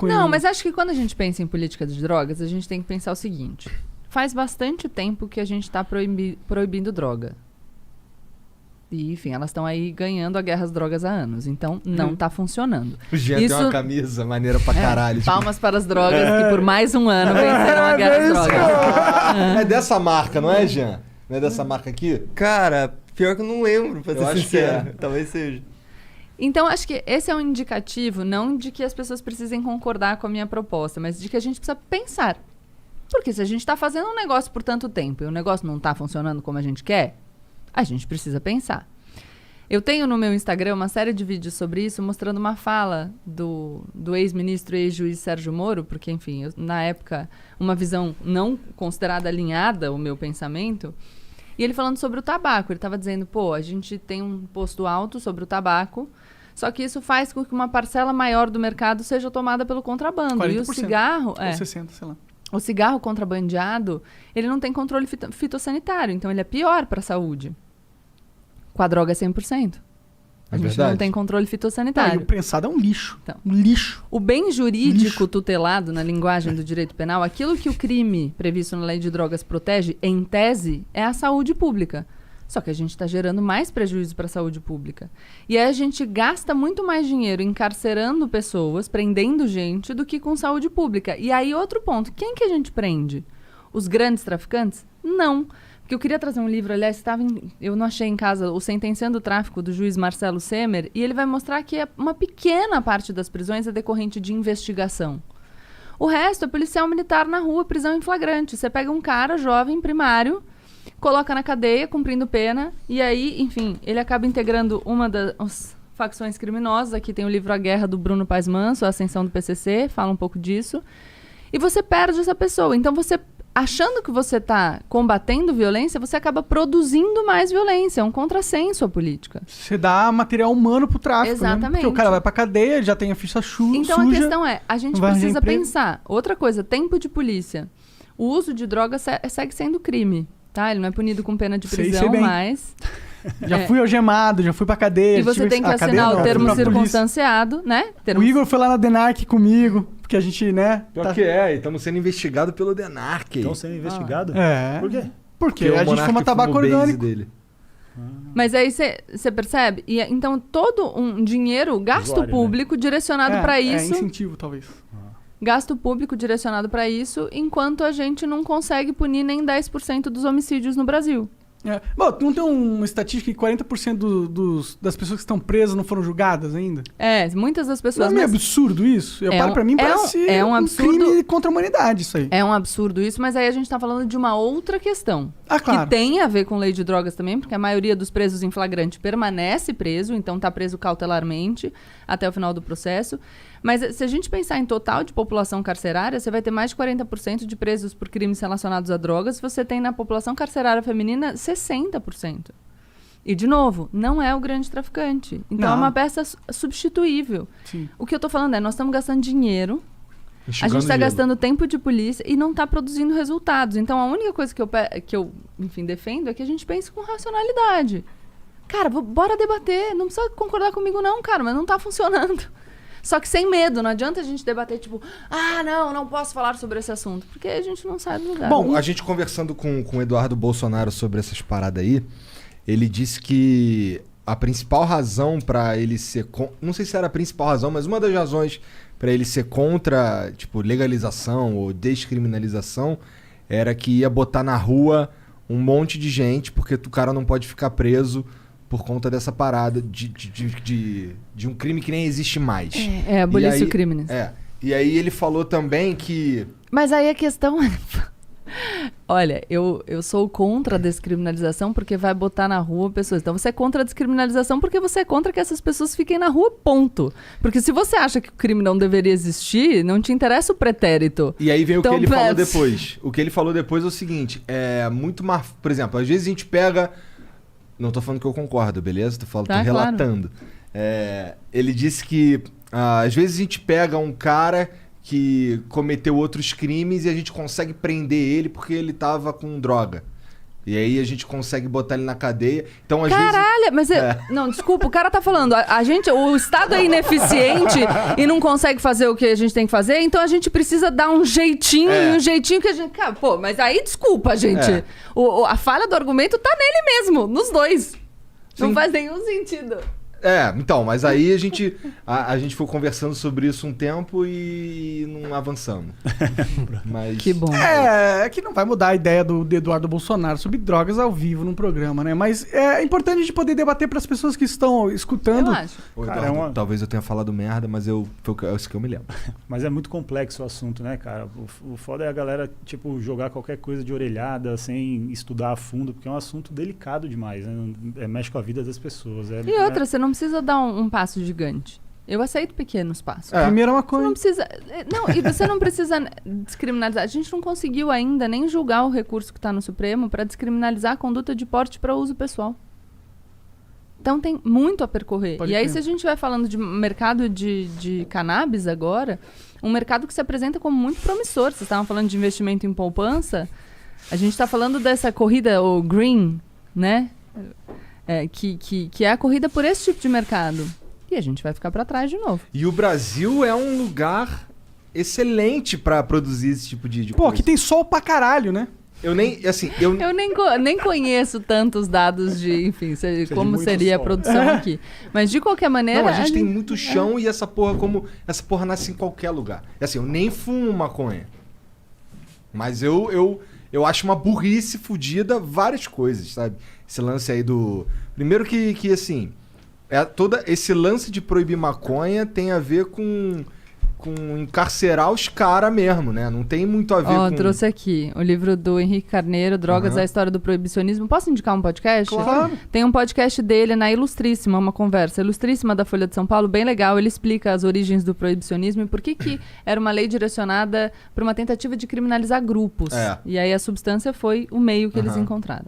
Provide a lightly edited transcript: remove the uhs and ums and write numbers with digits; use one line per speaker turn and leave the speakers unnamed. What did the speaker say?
Não, mas acho que quando a gente pensa em política de drogas, a gente tem que pensar o seguinte. Faz bastante tempo que a gente está proibindo droga. E, enfim, elas estão aí ganhando a guerra às drogas há anos. Então, não tá funcionando.
O Jean tem uma camisa maneira pra caralho.
Palmas para as drogas que por mais um ano venceram a guerra às drogas.
É dessa marca, não é, Jean? Não é dessa marca aqui?
Cara, pior que eu não lembro, pra ser sincero.
É.
Talvez seja.
Então, acho que esse é um indicativo, não de que as pessoas precisem concordar com a minha proposta, mas de que a gente precisa pensar. Porque se a gente está fazendo um negócio por tanto tempo e o negócio não está funcionando como a gente quer, a gente precisa pensar. Eu tenho no meu Instagram uma série de vídeos sobre isso, mostrando uma fala do ex-ministro e ex-juiz Sérgio Moro, porque, enfim, na época, uma visão não considerada alinhada ao meu pensamento, e ele falando sobre o tabaco. Ele estava dizendo, a gente tem um imposto alto sobre o tabaco, só que isso faz com que uma parcela maior do mercado seja tomada pelo contrabando. 40%, e o cigarro...
Ou 60%, sei lá.
O cigarro contrabandeado, ele não tem controle fitossanitário, então ele é pior para a saúde. Com a droga é 100%. A gente não tem controle fitossanitário.
O prensado é um lixo.
Então,
um lixo.
O bem jurídico tutelado na linguagem do direito penal, aquilo que o crime previsto na lei de drogas protege, em tese, é a saúde pública. Só que a gente está gerando mais prejuízo para a saúde pública. E aí a gente gasta muito mais dinheiro encarcerando pessoas, prendendo gente, do que com saúde pública. E aí outro ponto, quem que a gente prende? Os grandes traficantes? Não. Porque eu queria trazer um livro, aliás, eu não achei em casa, o Sentenciando o Tráfico, do juiz Marcelo Semer, e ele vai mostrar que uma pequena parte das prisões é decorrente de investigação. O resto é policial militar na rua, prisão em flagrante. Você pega um cara jovem, primário, coloca na cadeia, cumprindo pena, e aí, enfim, ele acaba integrando uma das facções criminosas. Aqui tem o livro A Guerra, do Bruno Paes Manso, A Ascensão do PCC, fala um pouco disso. E você perde essa pessoa. Então, você, achando que você está combatendo violência, você acaba produzindo mais violência. É um contrassenso à política.
Você dá material humano pro tráfico.
Exatamente.
Né? Porque o cara vai pra cadeia, já tem a ficha suja.
Então, a questão é, a gente precisa pensar. Outra coisa, tempo de polícia. O uso de drogas segue sendo crime. Tá? Ele não é punido com pena de prisão, mas...
Já fui algemado, já fui pra cadeia.
E você tem que assinar o termo circunstanciado, né?
O Igor foi lá na DENARC comigo, porque a gente, né...
Pior que e estamos sendo investigados pelo DENARC.
Estão sendo investigados?
É.
Por quê?
Porque a gente fuma tabaco orgânico.
Dele.
Mas aí você percebe? E, então, todo um dinheiro, gasto público, né? Direcionado para isso...
É incentivo, talvez.
Gasto público direcionado para isso, enquanto a gente não consegue punir nem 10% dos homicídios no Brasil.
Bom, não tem uma estatística que 40% das pessoas que estão presas não foram julgadas ainda?
Muitas das pessoas...
Não é meio absurdo isso? Pra mim parece
um absurdo,
crime contra a humanidade isso aí.
É um absurdo isso, mas aí a gente tá falando de uma outra questão.
Claro.
Que tem a ver com lei de drogas também, porque a maioria dos presos em flagrante permanece preso, então tá preso cautelarmente até o final do processo. Mas se a gente pensar em total de população carcerária, você vai ter mais de 40% de presos por crimes relacionados a drogas. Você tem na população carcerária feminina 60%. E, de novo, não é o grande traficante. Então, é uma peça substituível.
Sim.
O que eu tô falando é, nós estamos gastando dinheiro, a gente está gastando tempo de polícia e não está produzindo resultados. Então, a única coisa que eu enfim, defendo é que a gente pense com racionalidade. Cara, bora debater. Não precisa concordar comigo não, cara, mas não está funcionando. Só que sem medo, não adianta a gente debater, tipo, não posso falar sobre esse assunto, porque a gente não sai do lugar.
Bom, a gente conversando com o Eduardo Bolsonaro sobre essas paradas aí, ele disse que a principal razão para ele ser... Não sei se era a principal razão, mas uma das razões para ele ser contra, tipo, legalização ou descriminalização era que ia botar na rua um monte de gente, porque o cara não pode ficar preso por conta dessa parada de um crime que nem existe mais.
Abolício crimes.
E aí ele falou também que...
Mas aí a questão é... Olha, eu sou contra a descriminalização porque vai botar na rua pessoas. Então você é contra a descriminalização porque você é contra que essas pessoas fiquem na rua, ponto. Porque se você acha que o crime não deveria existir, não te interessa o pretérito.
E aí vem o que ele falou depois. O que ele falou depois é o seguinte, muito mais... Por exemplo, às vezes a gente pega... Não tô falando que eu concordo, beleza? Tô relatando. Claro. Ele disse que às vezes a gente pega um cara que cometeu outros crimes e a gente consegue prender ele porque ele tava com droga. E aí a gente consegue botar ele na cadeia. Então, às vezes...
Caralho, mas... Não, desculpa, o cara tá falando, o Estado é ineficiente e não consegue fazer o que a gente tem que fazer, então a gente precisa dar um jeitinho, um jeitinho que a gente... Cara, pô, mas aí desculpa, gente. A falha do argumento tá nele mesmo, nos dois. Não faz nenhum sentido.
Então, mas aí a gente foi conversando sobre isso um tempo e não avançamos. Mas...
Que bom.
É que não vai mudar a ideia do Eduardo Bolsonaro sobre drogas ao vivo num programa, né? Mas é importante a gente poder debater para as pessoas que estão escutando.
Eu acho.
Ô, Eduardo, talvez eu tenha falado merda, mas foi isso que eu me lembro.
Mas é muito complexo o assunto, né, cara? O foda é a galera, tipo, jogar qualquer coisa de orelhada sem estudar a fundo, porque é um assunto delicado demais, né? Mexe com a vida das pessoas.
E outra, você não precisa dar um passo gigante. Eu aceito pequenos passos.
Primeiro é uma coisa.
Você não precisa... Não, e você não precisa descriminalizar. A gente não conseguiu ainda nem julgar o recurso que está no Supremo para descriminalizar a conduta de porte para uso pessoal. Então tem muito a percorrer.
Pode
e aí,
crer.
se a gente vai falando de mercado de cannabis agora, um mercado que se apresenta como muito promissor. Vocês estavam falando de investimento em poupança. A gente está falando dessa corrida, o green, né? Que é a corrida por esse tipo de mercado. E a gente vai ficar para trás de novo.
E o Brasil é um lugar excelente pra produzir esse tipo de
Pô,
coisa.
aqui tem sol pra caralho, né?
Eu nem, assim,
Eu nem conheço tantos dados de, enfim, como
muito
seria a
sol.
produção aqui. Mas de qualquer maneira...
Não, a gente tem muito chão e essa porra nasce em qualquer lugar. É assim, eu nem fumo maconha. Mas eu acho uma burrice fodida várias coisas, sabe? Esse lance aí do... Primeiro que assim... todo esse lance de proibir maconha tem a ver com encarcerar os caras mesmo, né? Não tem muito a ver com...
trouxe aqui o livro do Henrique Carneiro, Drogas, a História do Proibicionismo. Posso indicar um podcast?
Claro.
Tem um podcast dele na Ilustríssima, uma conversa ilustríssima da Folha de São Paulo, bem legal. Ele explica as origens do proibicionismo e por que era uma lei direcionada para uma tentativa de criminalizar grupos. E aí a substância foi o meio que eles encontraram.